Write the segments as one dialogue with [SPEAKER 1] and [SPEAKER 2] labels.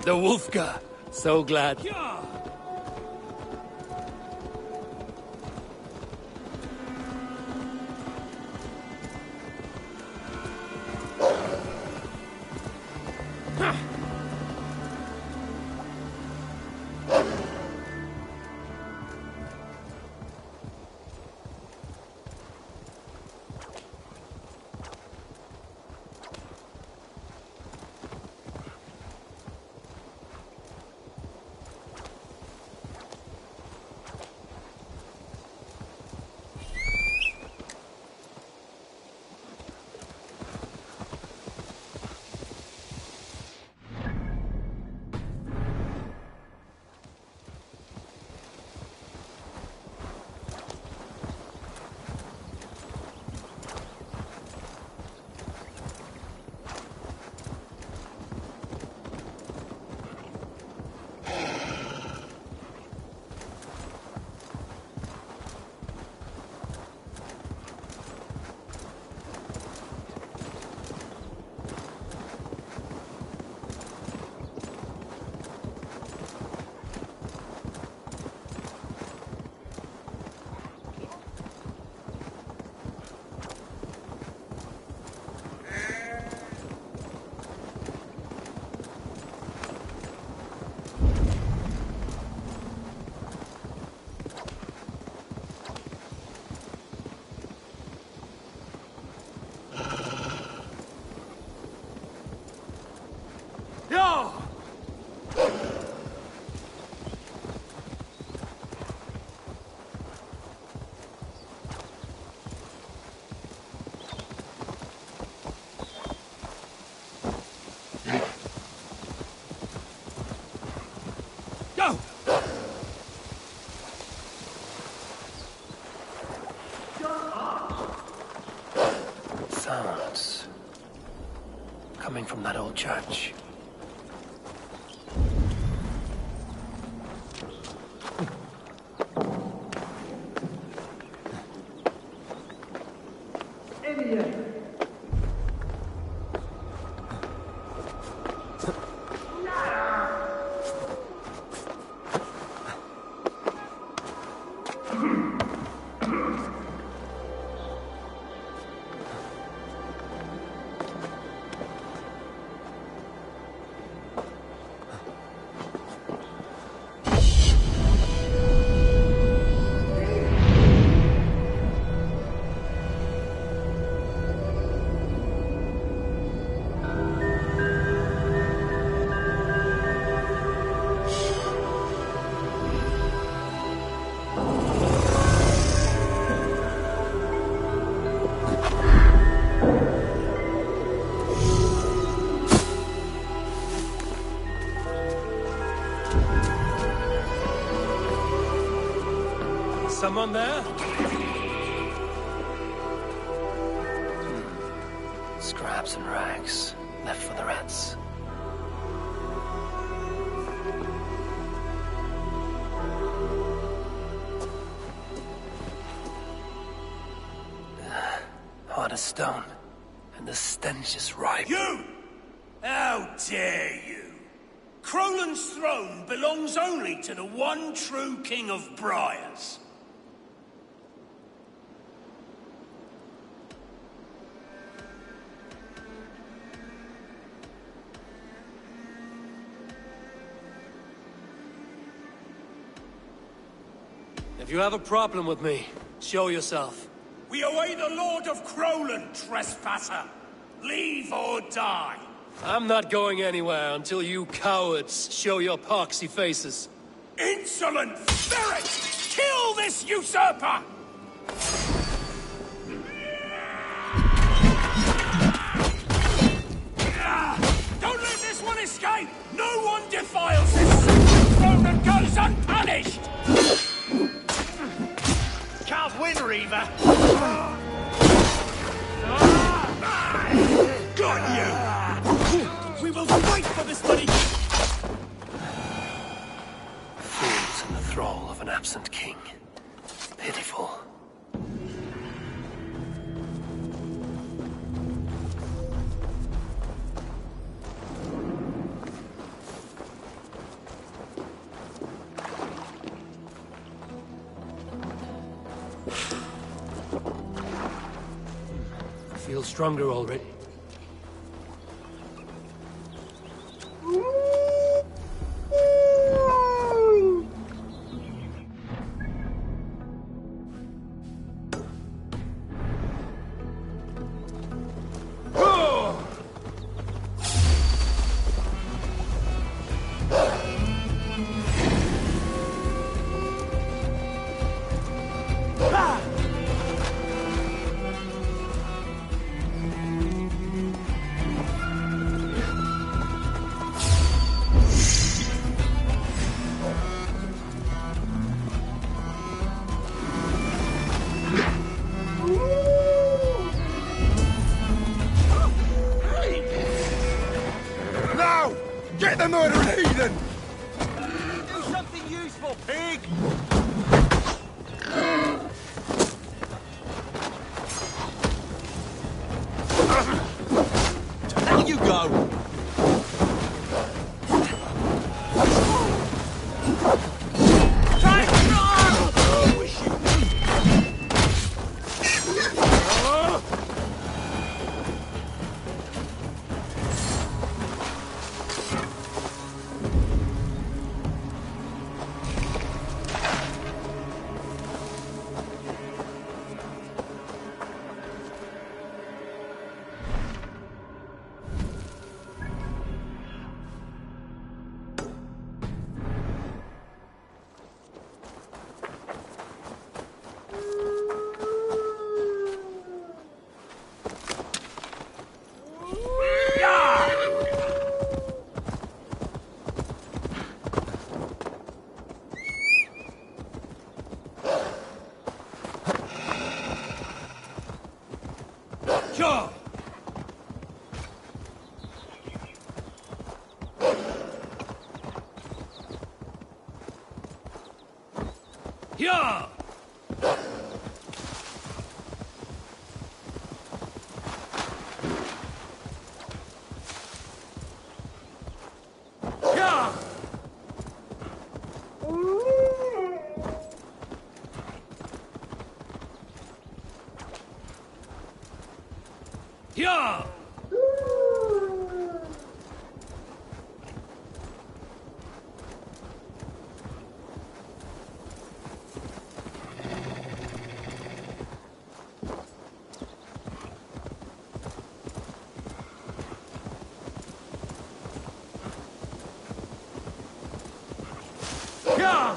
[SPEAKER 1] The Wolfka. So glad. Sounds coming from that old church. Someone there? Scraps and rags, left for the rats. Hard as stone, and the stench is ripe.
[SPEAKER 2] You! How dare you! Crolan's throne belongs only to the one true King of Briars.
[SPEAKER 1] If you have a problem with me, show yourself.
[SPEAKER 2] We await the Lord of Crolan, trespasser. Leave or die.
[SPEAKER 1] I'm not going anywhere until you cowards show your poxy faces.
[SPEAKER 2] Insolent spirit! Kill this usurper! Don't let this one escape! No one defiles this throne and goes unpunished! Can't win, Reaver! Got you! We will fight for this money!
[SPEAKER 1] Fools in the thrall of an absent king. Pitiful. I feel stronger already.
[SPEAKER 3] Get the murdering heathen!
[SPEAKER 4] Do something useful, pig! There you go!
[SPEAKER 2] Sure. Yeah. Yeah. Yeah. Yeah.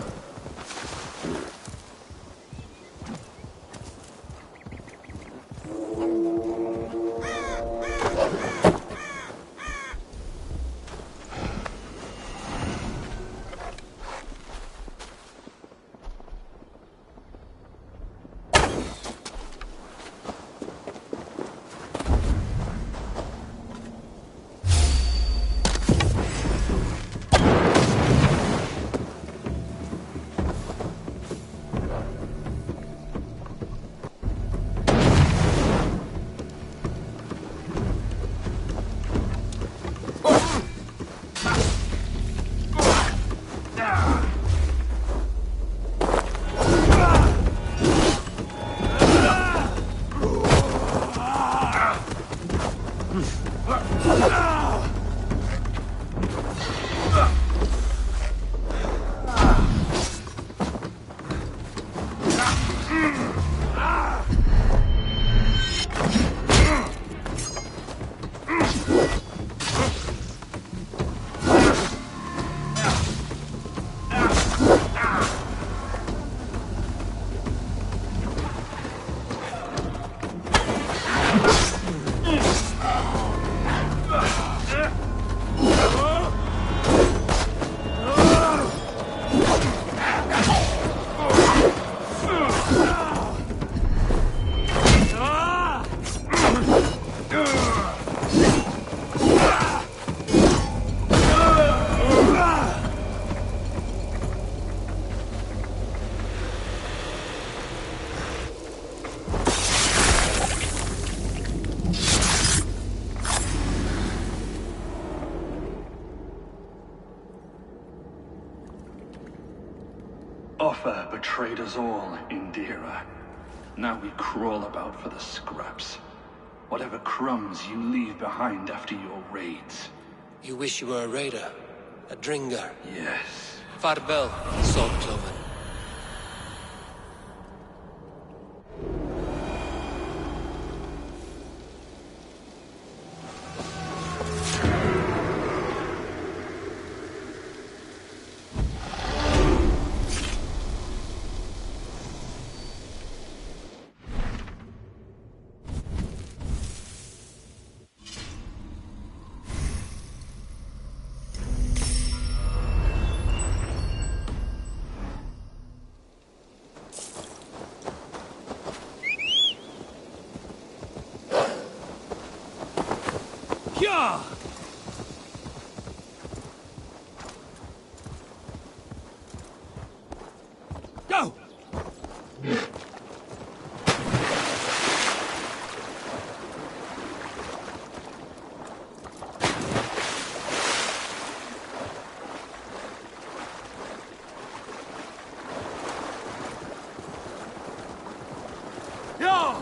[SPEAKER 5] Offa betrayed us all, Indira. Now we crawl about for the scraps. Whatever crumbs you leave behind after your raids.
[SPEAKER 1] You wish you were a raider? A dringer?
[SPEAKER 5] Yes.
[SPEAKER 1] Farvel, Saltcloven.
[SPEAKER 2] Yeah! Go! Yeah!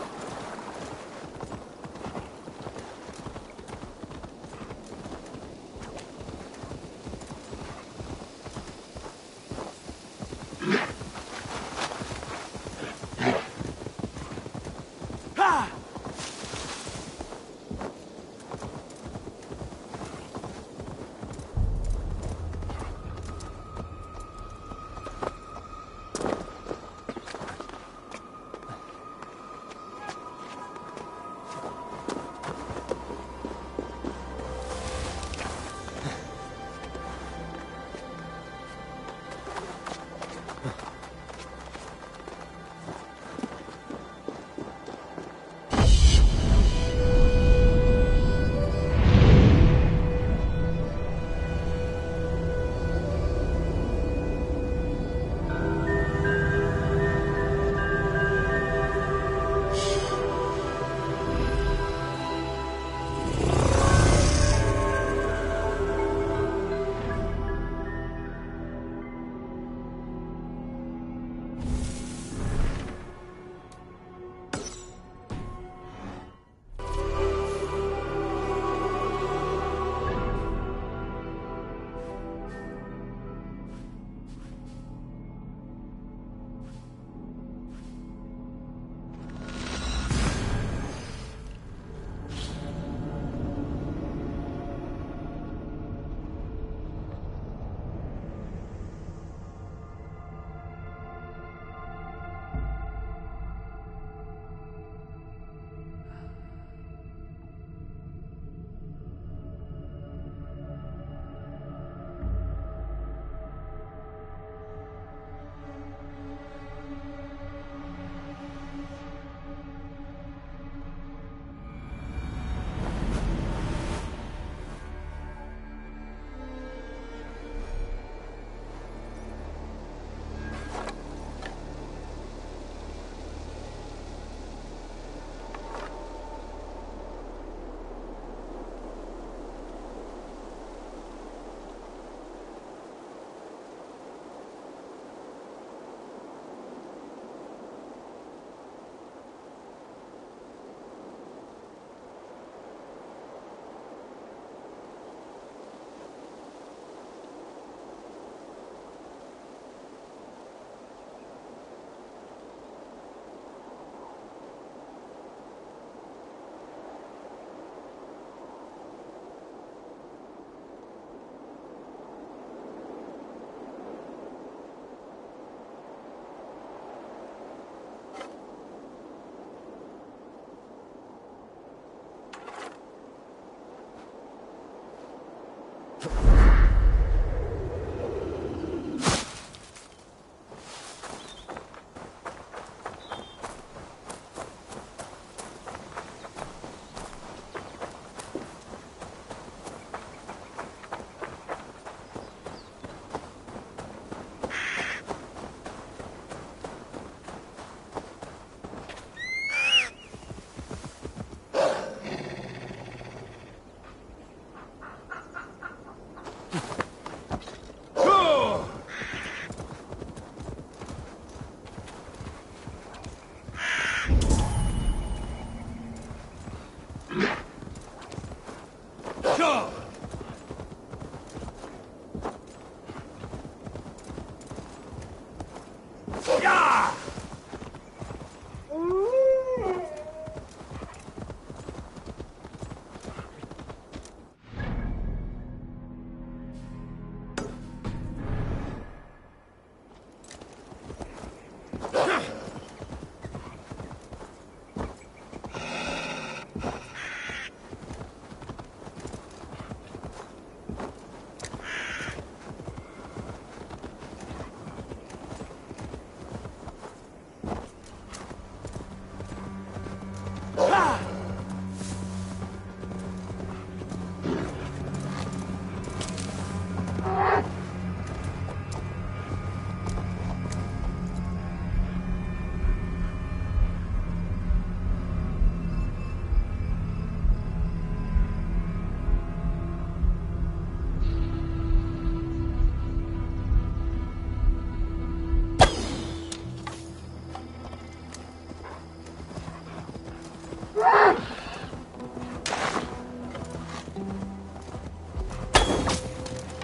[SPEAKER 2] Yeah!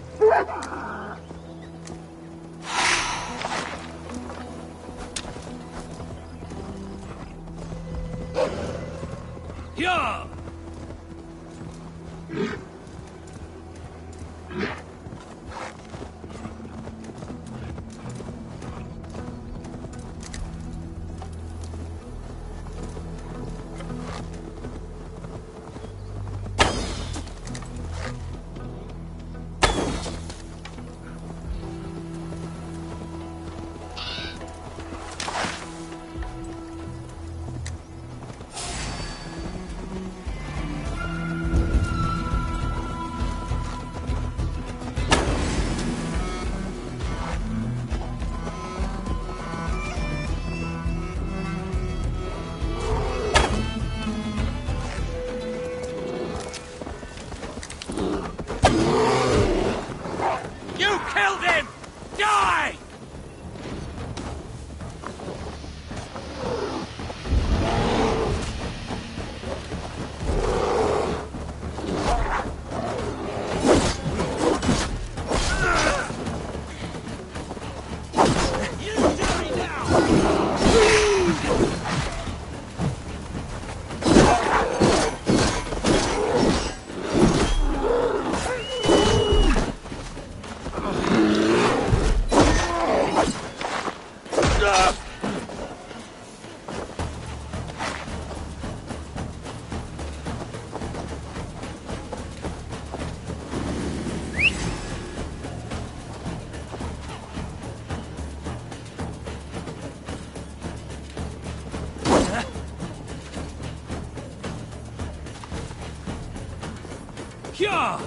[SPEAKER 2] Yeah! Yeah! You killed him! Die! You die now! Yeah!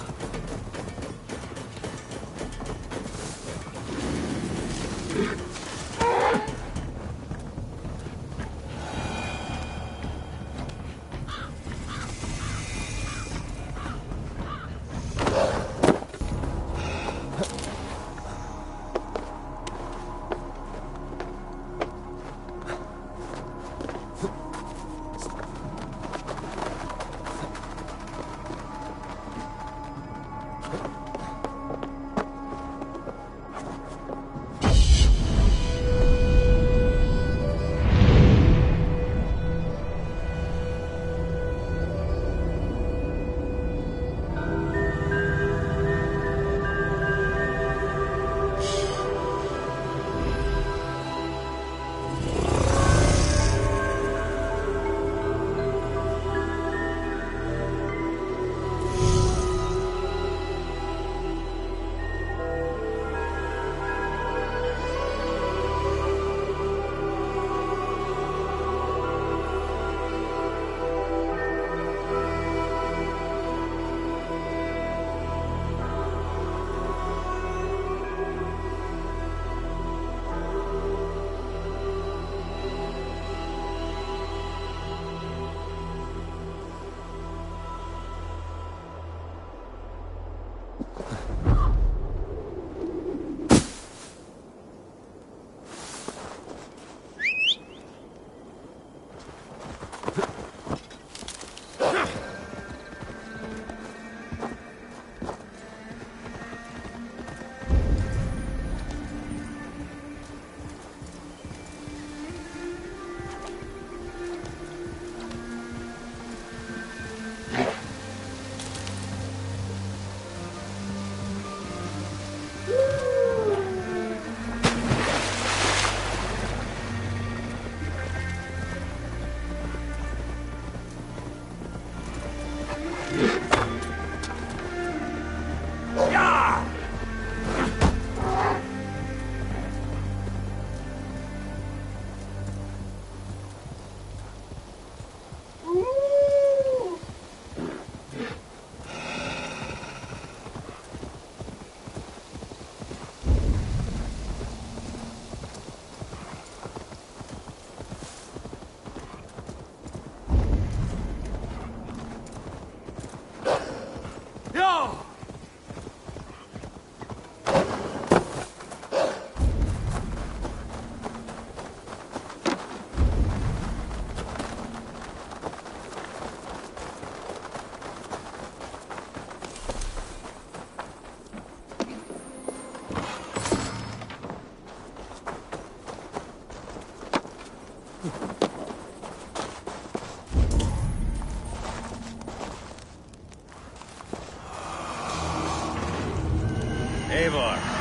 [SPEAKER 4] Eivor,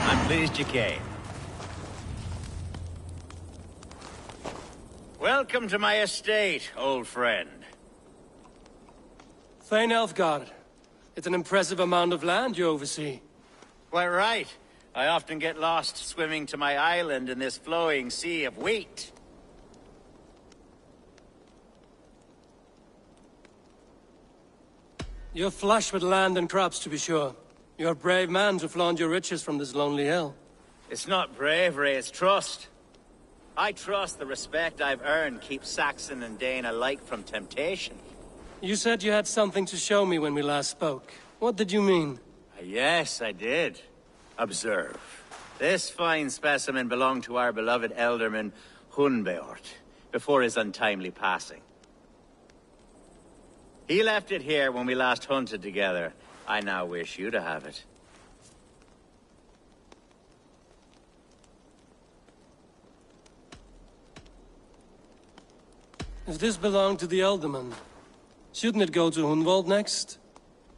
[SPEAKER 4] I'm pleased you came. Welcome to my estate, old friend.
[SPEAKER 1] Thane Elfgard. It's an impressive amount of land you oversee.
[SPEAKER 4] Quite right. I often get lost swimming to my island in this flowing sea of wheat.
[SPEAKER 1] You're flush with land and crops, to be sure. You're a brave man to flaunt your riches from this lonely hill.
[SPEAKER 4] It's not bravery, it's trust. I trust the respect I've earned keeps Saxon and Dane alike from temptation.
[SPEAKER 1] You said you had something to show me when we last spoke. What did you mean?
[SPEAKER 4] Yes, I did. Observe. This fine specimen belonged to our beloved elderman, Hunbeort, before his untimely passing. He left it here when we last hunted together. I now wish you to have it.
[SPEAKER 1] If this belonged to the Elderman, shouldn't it go to Hunwald next?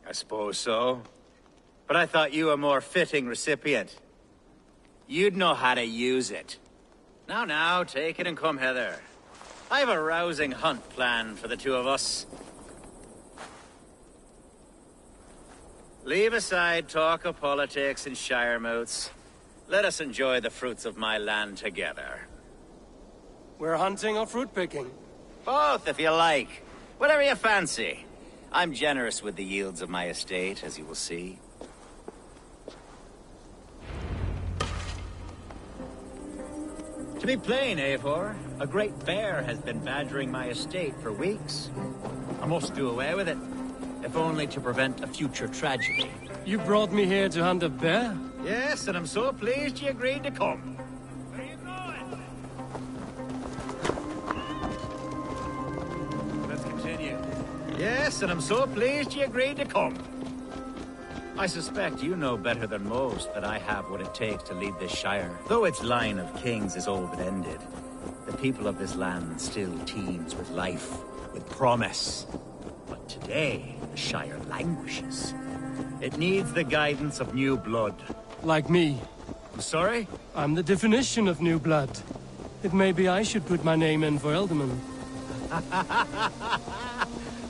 [SPEAKER 4] I suppose so. But I thought you a more fitting recipient. You'd know how to use it. Now, take it and come hither. I've a rousing hunt planned for the two of us. Leave aside talk of politics and shire moots. Let us enjoy the fruits of my land together.
[SPEAKER 1] We're hunting or fruit picking?
[SPEAKER 4] Both, if you like. Whatever you fancy. I'm generous with the yields of my estate, as you will see. To be plain, Eivor, a great bear has been badgering my estate for weeks. I must do away with it, if only to prevent a future tragedy.
[SPEAKER 1] You brought me here to hunt a bear?
[SPEAKER 4] Yes, and I'm so pleased you agreed to come. Where are you going? Let's continue. Yes, and I'm so pleased you agreed to come. I suspect you know better than most that I have what it takes to lead this shire. Though its line of kings is all but ended, the people of this land still teems with life, with promise. But today, the shire languishes. It needs the guidance of new blood.
[SPEAKER 1] Like me.
[SPEAKER 4] I'm sorry?
[SPEAKER 1] I'm the definition of new blood. It may be I should put my name in for Elderman.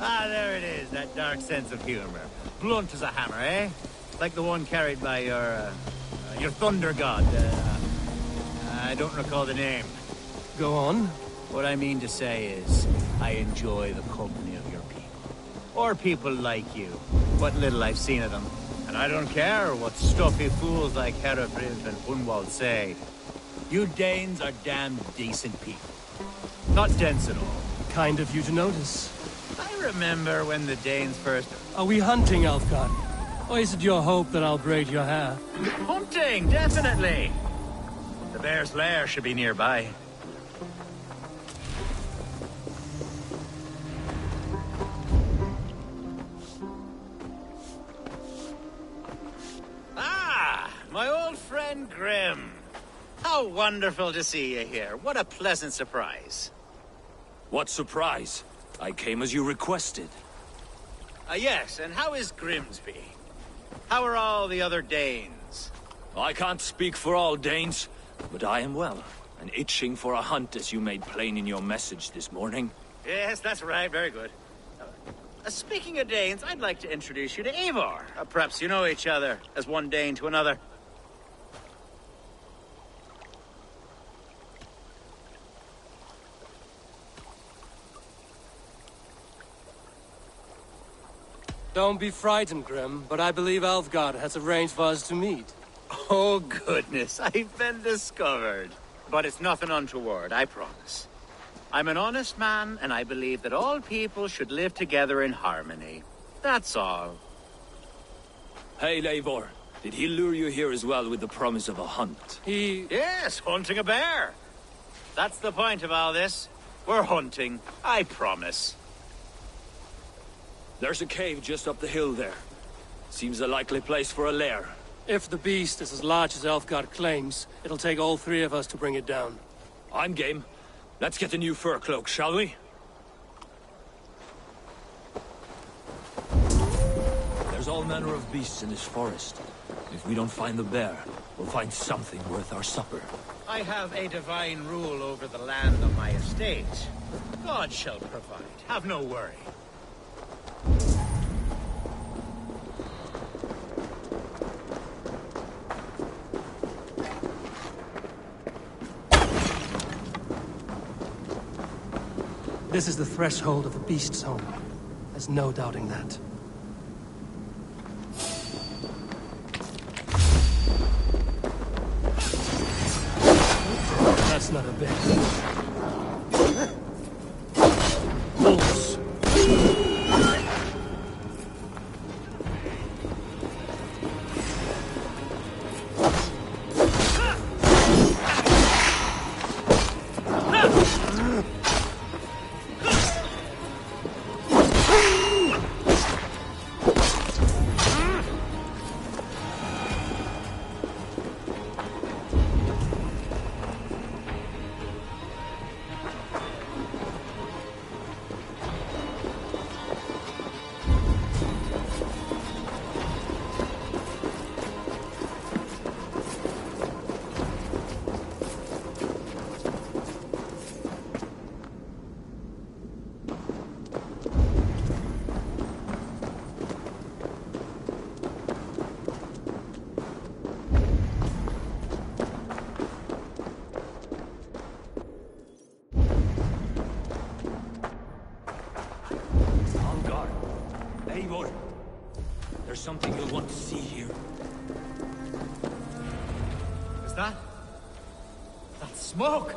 [SPEAKER 4] Ah, there it is, that dark sense of humor. Blunt as a hammer, eh? Like the one carried by your thunder god. I don't recall the name.
[SPEAKER 1] Go on.
[SPEAKER 4] What I mean to say is, I enjoy the company of your people. Or people like you. What little I've seen of them. And I don't care what stuffy fools like Hereford and Hunwald say. You Danes are damn decent people. Not dense at all.
[SPEAKER 1] Kind of you to notice.
[SPEAKER 4] I remember when the Danes first...
[SPEAKER 1] Are we hunting, Elfgard? Or is it your hope that I'll braid your hair?
[SPEAKER 4] Hunting, definitely! The bear's lair should be nearby. Ah, my old friend Grim. How wonderful to see you here. What a pleasant surprise.
[SPEAKER 6] What surprise? I came as you requested.
[SPEAKER 4] Yes, and how is Grimsby? How are all the other Danes?
[SPEAKER 6] I can't speak for all Danes, but I am well, and itching for a hunt as you made plain in your message this morning.
[SPEAKER 4] Yes, that's right, very good. Speaking of Danes, I'd like to introduce you to Eivor. Perhaps you know each other, as one Dane to another.
[SPEAKER 1] Don't be frightened, Grim, but I believe Elfgard has arranged for us to meet.
[SPEAKER 4] Oh, goodness, I've been discovered. But it's nothing untoward, I promise. I'm an honest man, and I believe that all people should live together in harmony. That's all.
[SPEAKER 6] Hey, Eivor, did he lure you here as well with the promise of a hunt?
[SPEAKER 4] Yes, hunting a bear. That's the point of all this. We're hunting, I promise.
[SPEAKER 6] There's a cave just up the hill there. Seems a likely place for a lair.
[SPEAKER 1] If the beast is as large as Elfgard claims, it'll take all three of us to bring it down.
[SPEAKER 6] I'm game. Let's get a new fur cloak, shall we? There's all manner of beasts in this forest. If we don't find the bear, we'll find something worth our supper.
[SPEAKER 4] I have a divine rule over the land on my estate. God shall provide. Have no worry.
[SPEAKER 1] This is the threshold of the beast's home. There's no doubting that. That's not a bit. Wolves.
[SPEAKER 6] There's something you'll want to see here.
[SPEAKER 4] Is that? That's smoke!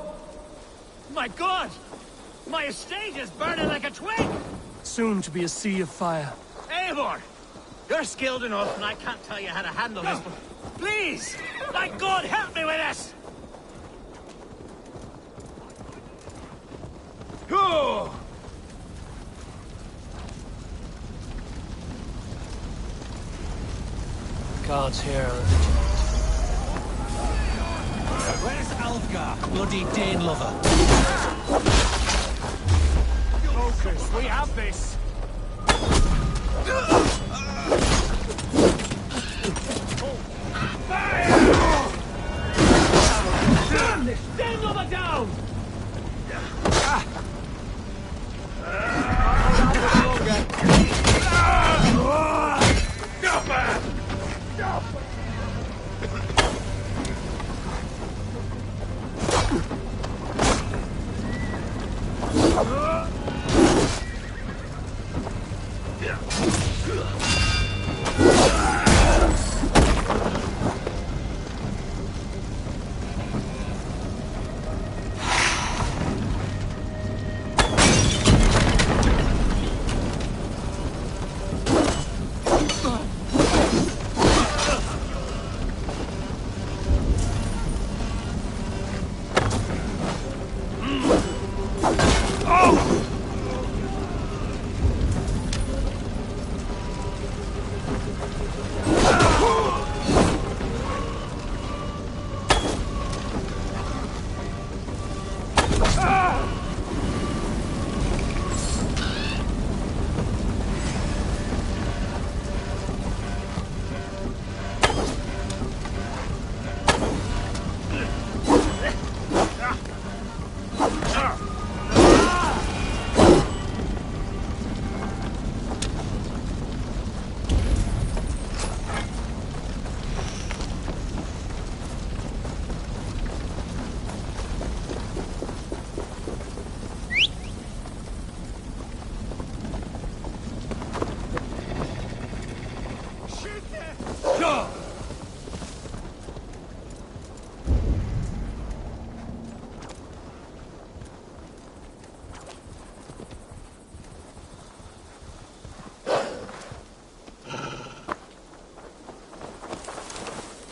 [SPEAKER 4] My God! My estate is burning like a twig!
[SPEAKER 1] Soon to be a sea of fire.
[SPEAKER 4] Eivor! You're skilled enough, and I can't tell you how to handle this, but please! My God, help me with this! Oh!
[SPEAKER 1] Guards here are
[SPEAKER 7] Where's Alfgar, bloody Dane lover?
[SPEAKER 4] Focus, we have this! Damn this! Dane lover down!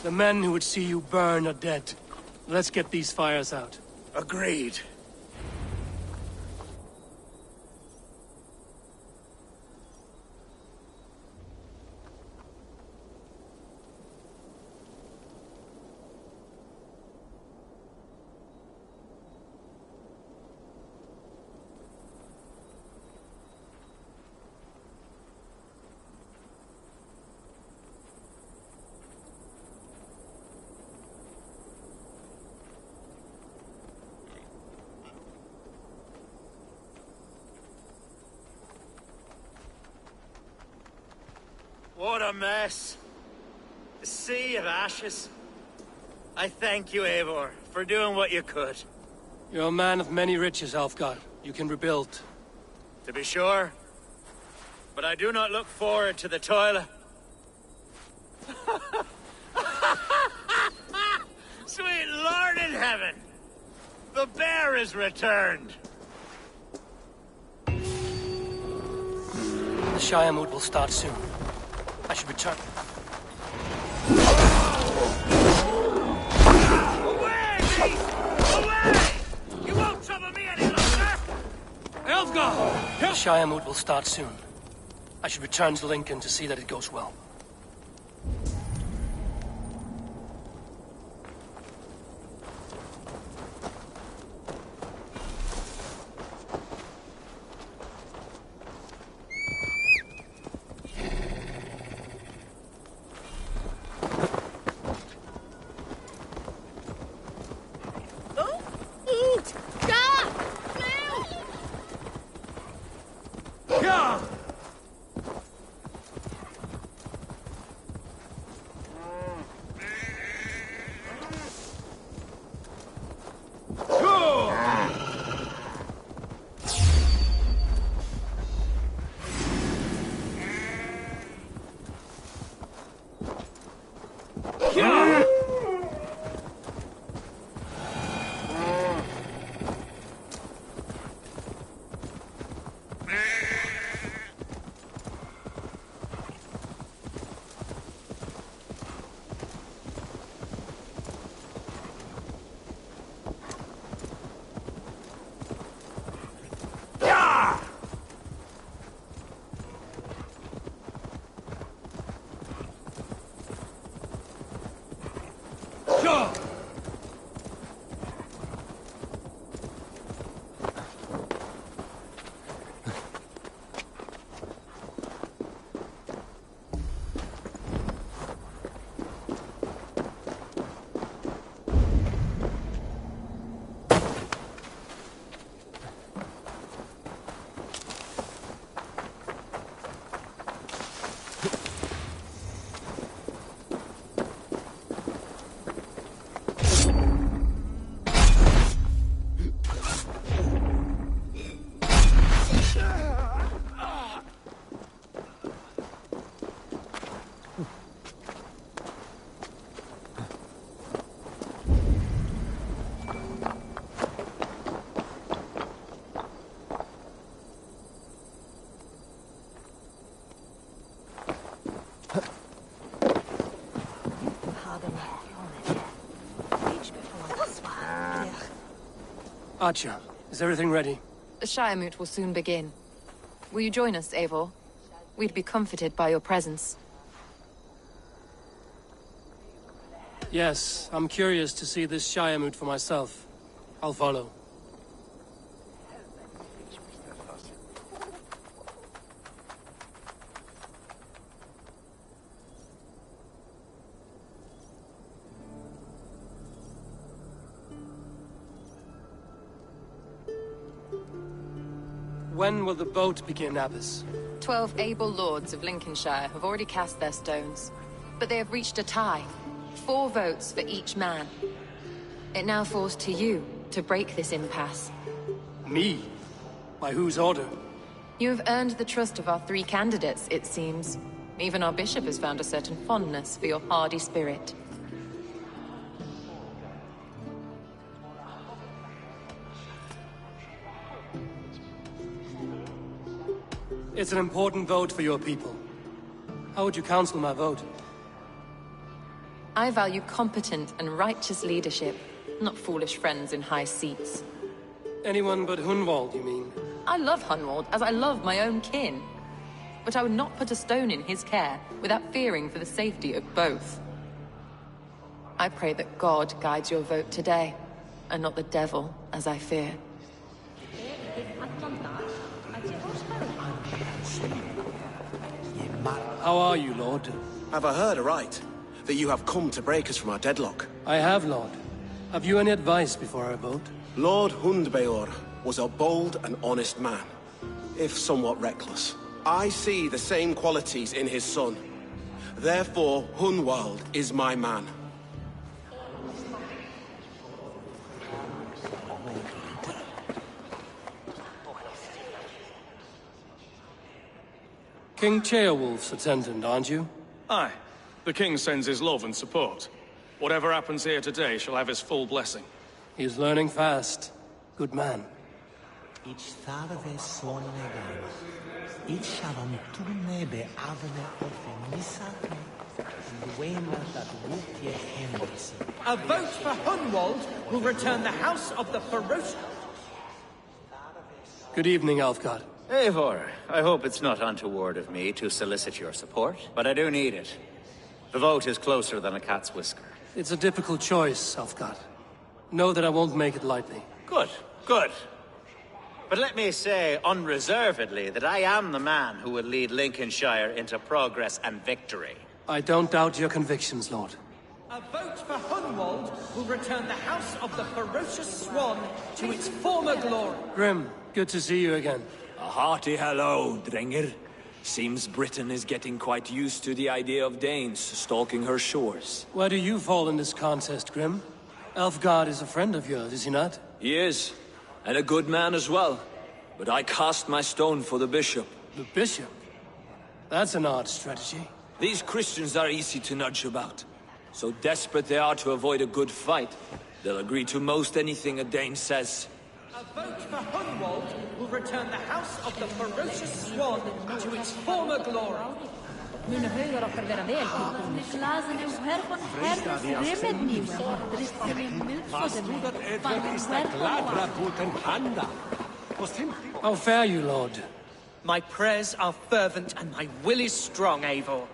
[SPEAKER 1] The men who would see you burn are dead. Let's get these fires out.
[SPEAKER 4] Agreed. What a mess. A sea of ashes. I thank you, Eivor, for doing what you could.
[SPEAKER 1] You're a man of many riches, Alfgar. You can rebuild.
[SPEAKER 4] To be sure. But I do not look forward to the toil. Sweet Lord in heaven! The bear is returned!
[SPEAKER 1] The Shire mood will start soon. I should return.
[SPEAKER 4] Away, beast! Away! You won't trouble me any longer!
[SPEAKER 1] Elfgar! The Shire mood will start soon. I should return to Lincoln to see that it goes well. Archer, is everything ready?
[SPEAKER 8] The Shire moot will soon begin. Will you join us, Eivor? We'd be comforted by your presence.
[SPEAKER 1] Yes, I'm curious to see this Shire moot for myself. I'll follow. When will the boat begin, Abbess?
[SPEAKER 8] 12 able lords of Lincolnshire have already cast their stones, but they have reached a tie. 4 votes for each man. It now falls to you to break this impasse.
[SPEAKER 1] Me? By whose order?
[SPEAKER 8] You have earned the trust of our 3 candidates, it seems. Even our bishop has found a certain fondness for your hardy spirit.
[SPEAKER 1] It's an important vote for your people. How would you counsel my vote?
[SPEAKER 8] I value competent and righteous leadership, not foolish friends in high seats.
[SPEAKER 1] Anyone but Hunwald, you mean?
[SPEAKER 8] I love Hunwald as I love my own kin. But I would not put a stone in his care without fearing for the safety of both. I pray that God guides your vote today, and not the devil, as I fear.
[SPEAKER 1] How are you, Lord?
[SPEAKER 9] Have I heard aright? That you have come to break us from our deadlock?
[SPEAKER 1] I have, Lord. Have you any advice before I vote?
[SPEAKER 9] Lord Hundbeor was a bold and honest man, if somewhat reckless. I see the same qualities in his son. Therefore, Hunwald is my man.
[SPEAKER 1] King Ceolwulf's attendant, aren't you?
[SPEAKER 10] Aye. The king sends his love and support. Whatever happens here today shall have his full blessing.
[SPEAKER 1] He's learning fast. Good man.
[SPEAKER 7] Ich tharve sonne gana. Ich shavam tunne be avne ofe misate.
[SPEAKER 11] A vote for Hunwald will return the House of the Ferocious.
[SPEAKER 1] Good evening, Alfgard.
[SPEAKER 4] Eivor, I hope it's not untoward of me to solicit your support, but I do need it. The vote is closer than a cat's whisker.
[SPEAKER 1] It's a difficult choice, Alfgard. Know that I won't make it lightly.
[SPEAKER 4] Good, good. But let me say unreservedly that I am the man who will lead Lincolnshire into progress and victory.
[SPEAKER 1] I don't doubt your convictions, Lord.
[SPEAKER 11] A vote for Hunwald will return the House of the Ferocious Swan to its former glory.
[SPEAKER 1] Grim, good to see you again.
[SPEAKER 6] A hearty hello, Drenger. Seems Britain is getting quite used to the idea of Danes stalking her shores.
[SPEAKER 1] Where do you fall in this contest, Grim? Alfgard is a friend of yours, is he not?
[SPEAKER 6] He is, and a good man as well. But I cast my stone for the bishop.
[SPEAKER 1] The bishop? That's an odd strategy.
[SPEAKER 6] These Christians are easy to nudge about. So desperate they are to avoid a good fight, they'll agree to most anything a Dane says.
[SPEAKER 11] A vote for Hunwald will return the House of the Ferocious Swan to its former glory.
[SPEAKER 12] Munu haugar okkar vera vel tilbúnir. Glasen er herfon herres remedni.
[SPEAKER 1] How fare you, Lord?
[SPEAKER 11] My prayers are fervent and my will is strong, Eivor.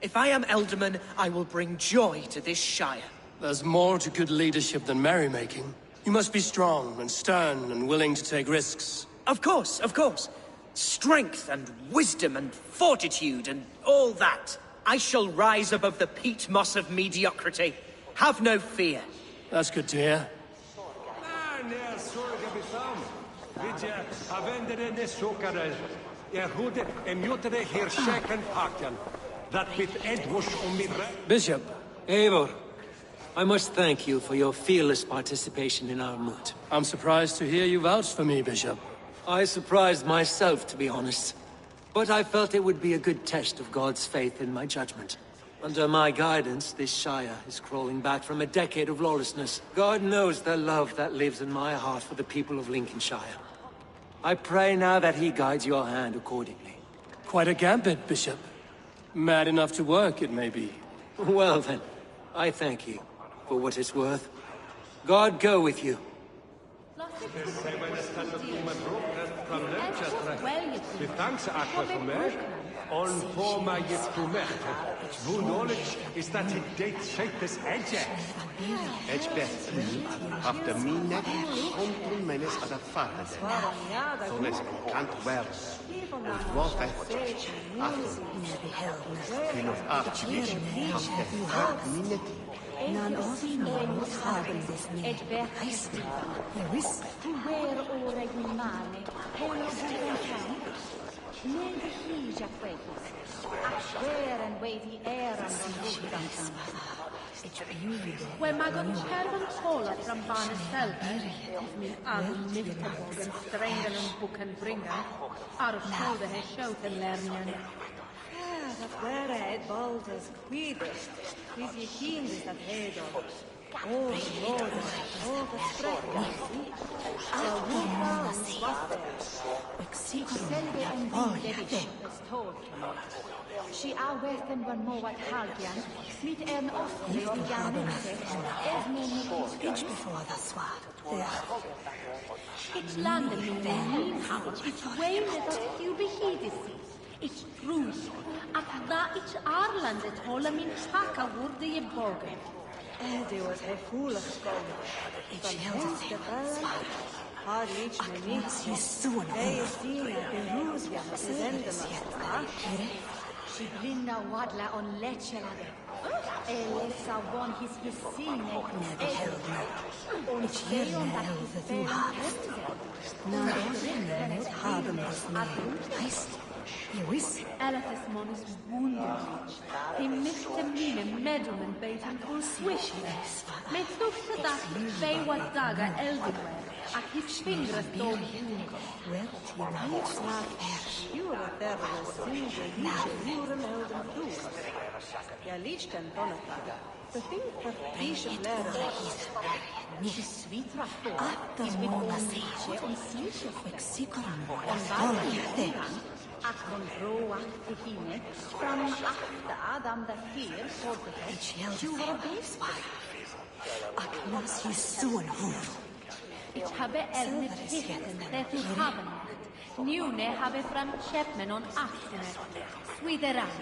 [SPEAKER 11] If I am Elderman, I will bring joy to this Shire.
[SPEAKER 1] There's more to good leadership than merrymaking. You must be strong and stern and willing to take risks.
[SPEAKER 11] Of course, of course. Strength and wisdom and fortitude and all that. I shall rise above the peat moss of mediocrity. Have no fear.
[SPEAKER 1] That's good to hear. Bishop.
[SPEAKER 13] Eivor, I must thank you for your fearless participation in our moot.
[SPEAKER 1] I'm surprised to hear you vouch for me, Bishop.
[SPEAKER 13] I surprised myself, to be honest. But I felt it would be a good test of God's faith in my judgment. Under my guidance, this Shire is crawling back from a decade of lawlessness. God knows the love that lives in my heart for the people of Lincolnshire. I pray now that he guides your hand accordingly.
[SPEAKER 1] Quite a gambit, Bishop. Mad enough to work, it may be.
[SPEAKER 13] Well then, I thank you, for what it's worth. God go with you.
[SPEAKER 3] On forma jiptumerte, vu knowledge is that it dates shapes edge. Edge best. After me neck, control menes ad affare. So les can't wear. Und what I after. King of Archbishop, minute.
[SPEAKER 12] Nan oss haben des mir heist. Gewiss. Where ora gumane, hello Nel hija quetis. Where and weighty air and
[SPEAKER 14] When Magon Herman Tola from Barnesel, me Adel Niftabogen, Strengen and Book and Bringen, out of Shoulder has showed and learning.
[SPEAKER 15] Dat ware het Balders Quidus, is je kinders dat hedel. Oh, Lord, oh, gesprekken. Al woekan
[SPEAKER 12] Selve en Vindevish is told. She awerken van Moat Halkian, mit en offre i Januse,
[SPEAKER 15] It's before the sword.
[SPEAKER 14] It's landed in the mean house, it's way that you be heeded. It's true. At that it's Ireland that hola min taka wurde je bogen.
[SPEAKER 15] Det was her foolish skolen.
[SPEAKER 12] It's held
[SPEAKER 15] the bell. Har ich mir nicht.
[SPEAKER 12] Sie soon.
[SPEAKER 15] Hey, Sina, Berusia, Sendema.
[SPEAKER 12] She blinda wadla on lechelade. Elsa won his besine. Und Seon dat his
[SPEAKER 15] Na, haben es nicht. Heißt,
[SPEAKER 14] Elephas monis wunderlich. He mischte mine meddelen beten full swishness. Met tufte dat vee wat daga elderware. Ac his fingers dom hungo.
[SPEAKER 15] Werd je niet naar jure verre singe jure melden toe. Ja lichten donnertag. De ding verpieschen leren.
[SPEAKER 14] Je sweet rapport.
[SPEAKER 15] Achter mona seje
[SPEAKER 14] om slisje
[SPEAKER 15] Mexicoran.
[SPEAKER 14] En waar Ach van broachtige hine, from achter Adam de Heer, voor de het, je wordt bezwaar.
[SPEAKER 15] Ach, nas je zo'n hoer.
[SPEAKER 14] Ik heb met hichten, dat u hebben macht. Nu hebben from Chapman on achtene. Swiderang,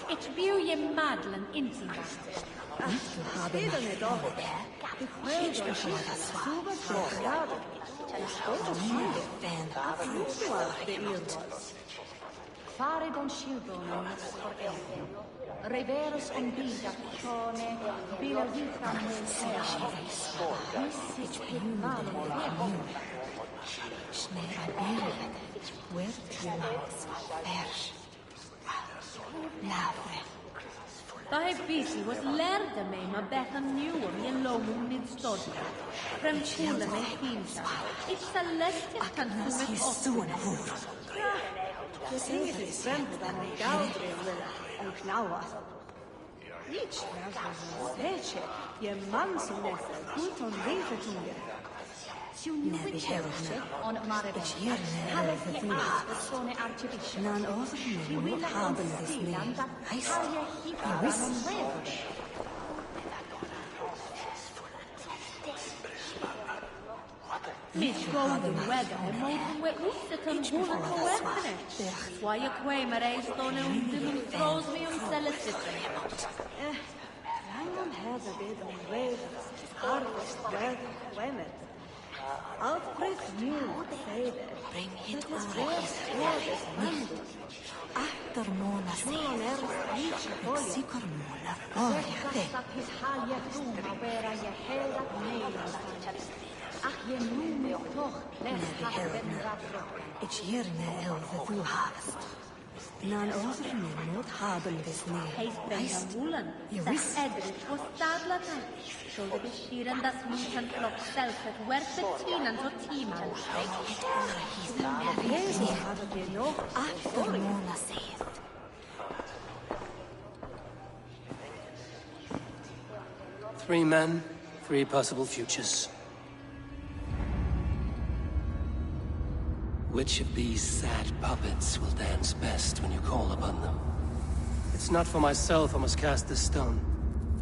[SPEAKER 14] ik wil je madelen intimaat.
[SPEAKER 15] Ach, du haben het doch. Ik wil je zoeken voor jaren. Ik wil je fan afroepen de eeuw.
[SPEAKER 12] Fare don Shildono for Elfin. Reverus on vida cone, bila vita mensea. Vissit pirnalo revo.
[SPEAKER 15] Snera biljet, werd je maus, vers. Lavre.
[SPEAKER 14] Daai busy was lärde mig med bättre nuum i lomum med stodja. Från skolan med finsa. It's a lesson kan du med oss.
[SPEAKER 15] Je ziet het zwemmen dan een goudril en knauwen. Niets weet je man zijn neffen goed om leven te doen.
[SPEAKER 12] Ne behelvne on mare
[SPEAKER 15] hier ne
[SPEAKER 12] persone archibishop.
[SPEAKER 15] Nan overnemen haben es niet. Heißt, je wist.
[SPEAKER 14] Miss golden weather en mogen we oefenen hoe we wegenen. Waar je kwam er eens dan en de troos mee om zelf zitten.
[SPEAKER 15] Langen hebben dit om regen, harvest, weather, climate. Alfred knew Vader. Bring it on. Achter Mona Sikor Mona. Oh, ja,
[SPEAKER 12] Ach, je noemt me toch
[SPEAKER 15] ik hier ne elve du hast. Nan overnemen haben we es niet.
[SPEAKER 14] Hij brengt woelen.
[SPEAKER 15] Je
[SPEAKER 14] Dat
[SPEAKER 15] wist.
[SPEAKER 14] Edric was dadelijk uit. Zulde bescheren dat Mieten klok zelf het werk betienen tot teamen.
[SPEAKER 15] Jezus hadden we nog achter Mona zegt.
[SPEAKER 1] Three men, three possible futures. Which of these sad puppets will dance best when you call upon them? It's not for myself I must cast this stone,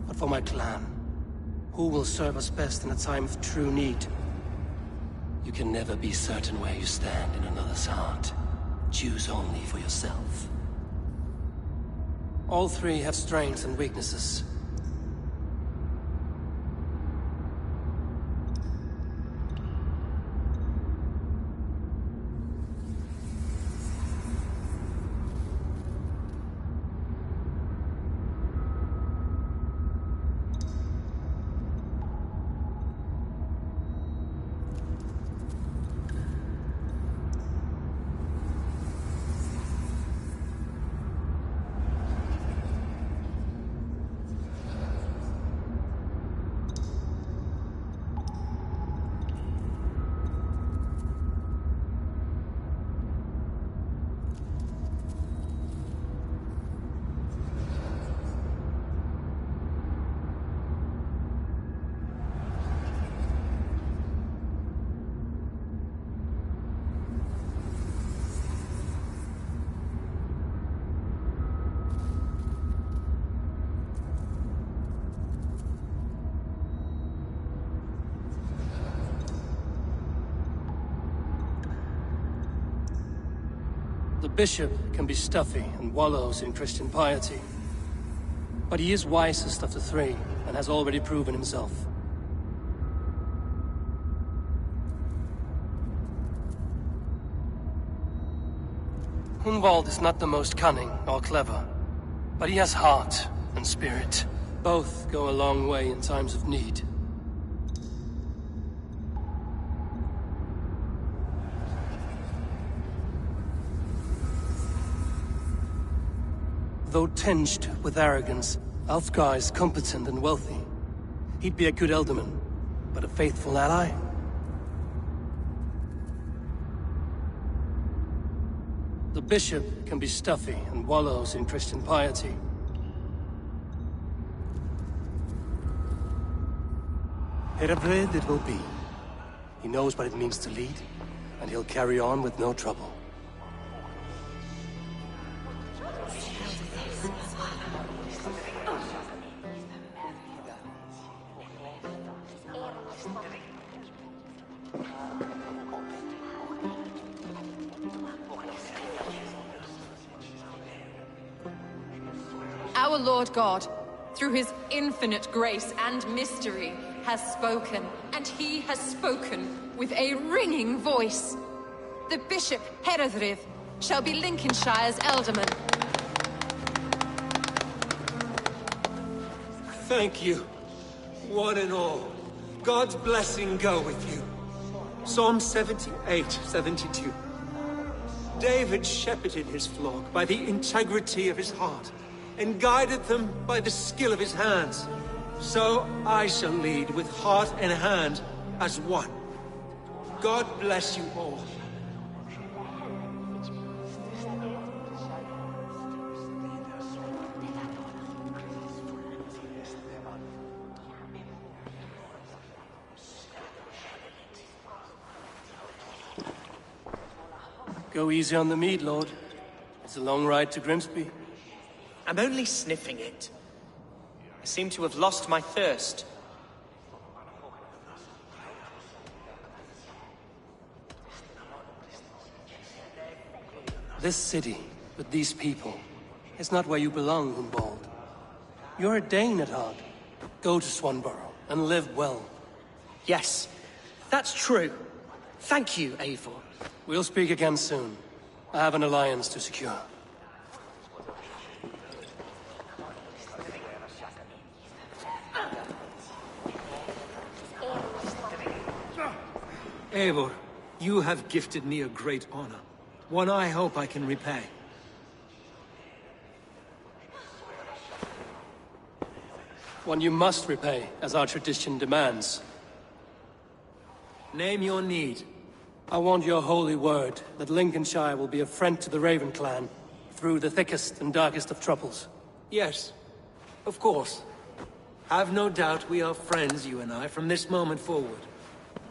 [SPEAKER 1] but for my clan. Who will serve us best in a time of true need? You can never be certain where you stand in another's heart. Choose only for yourself. All three have strengths and weaknesses. The bishop can be stuffy and wallows in Christian piety. But he is wisest of the three, and has already proven himself. Hunwald is not the most cunning or clever, but he has heart and spirit. Both go a long way in times of need. Though tinged with arrogance, Alfgar is competent and wealthy. He'd be a good alderman, but a faithful ally? The bishop can be stuffy and wallows in Christian piety. Herevred it will be. He knows what it means to lead, and he'll carry on with no trouble.
[SPEAKER 8] Our Lord God, through his infinite grace and mystery, has spoken, and he has spoken with a ringing voice. The Bishop Herethryth shall be Lincolnshire's alderman.
[SPEAKER 13] Thank you, one and all. God's blessing go with you. Psalm 78, 72. David shepherded his flock by the integrity of his heart, and guided them by the skill of his hands. So I shall lead with heart and hand as one. God bless you all.
[SPEAKER 1] Go easy on the mead, Lord. It's a long ride to Grimsby.
[SPEAKER 11] I'm only sniffing it. I seem to have lost my thirst.
[SPEAKER 1] This city, with these people, is not where you belong, Humbald. You're a Dane at heart. Go to Swanborough and live well.
[SPEAKER 11] Yes, that's true. Thank you, Eivor.
[SPEAKER 1] We'll speak again soon. I have an alliance to secure.
[SPEAKER 13] Eivor, you have gifted me a great honor. One I hope I can repay.
[SPEAKER 1] One you must repay, as our tradition demands.
[SPEAKER 13] Name your need.
[SPEAKER 1] I want your holy word that Lincolnshire will be a friend to the Raven clan through the thickest and darkest of troubles.
[SPEAKER 13] Yes, of course. Have no doubt we are friends, you and I, from this moment forward.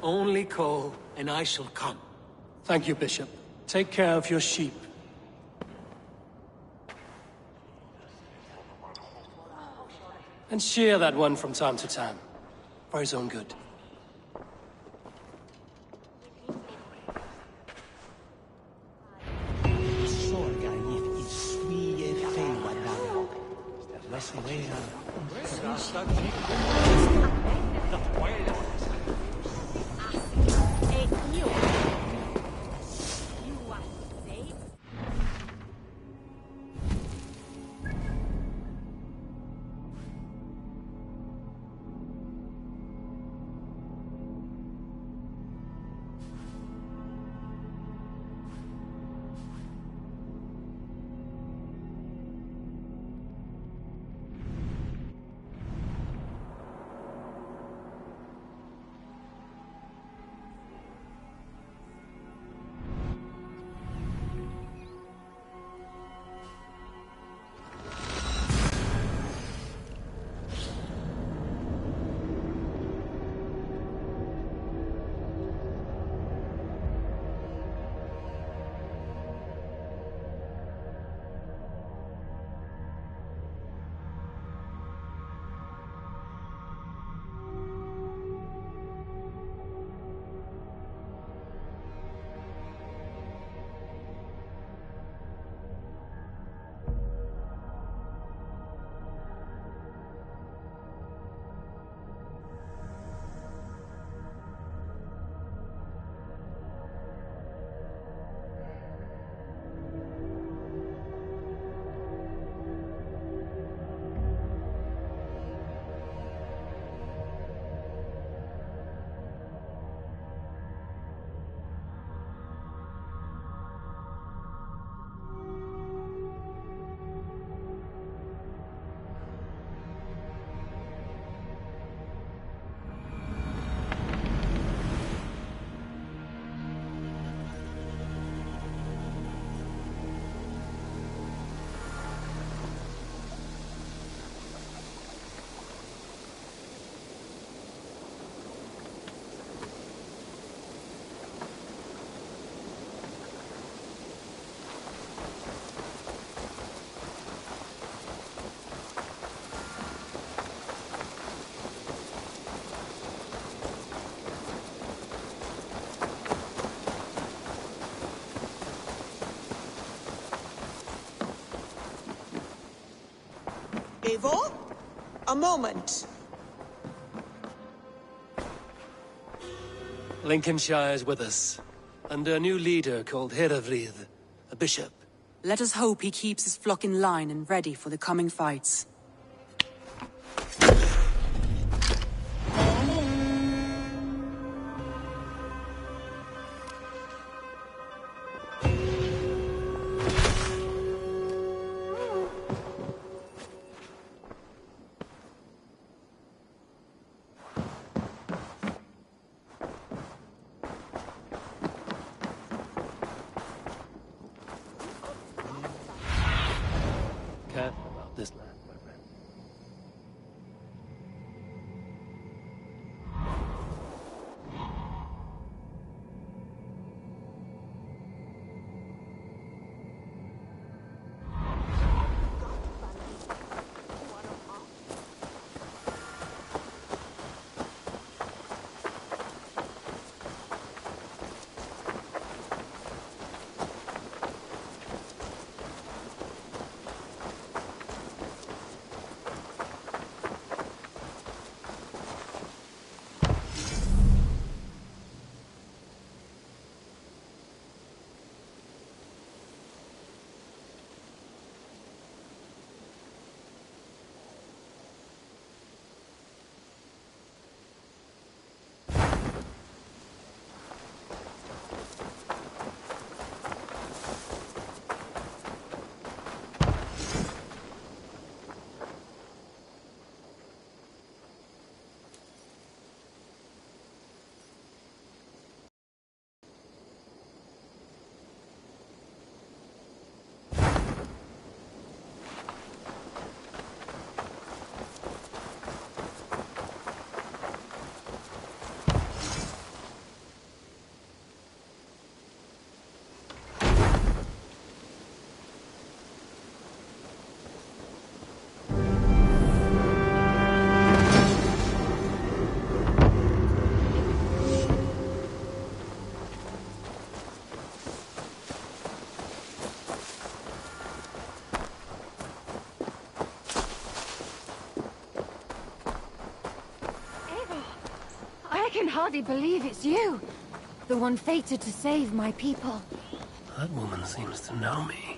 [SPEAKER 13] Only call, and I shall come.
[SPEAKER 1] Thank you, Bishop. Take care of your sheep. And shear that one from time to time, for his own good.
[SPEAKER 16] Eivor? A moment.
[SPEAKER 1] Lincolnshire's with us, under a new leader called Herefrith, a bishop.
[SPEAKER 17] Let us hope he keeps his flock in line and ready for the coming fights.
[SPEAKER 1] Careful about this land, my friend.
[SPEAKER 12] I can hardly believe it's you. The one fated to save my people.
[SPEAKER 1] That woman seems to know me.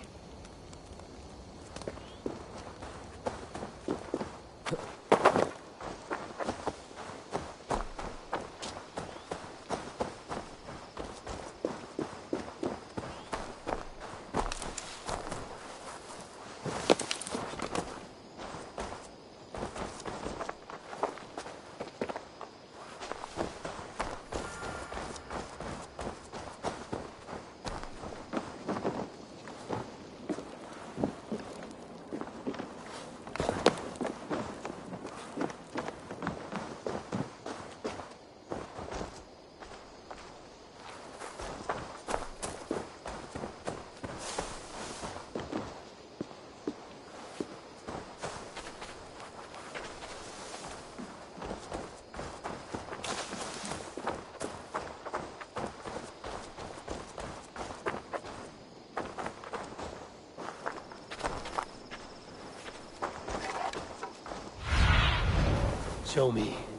[SPEAKER 1] Show me.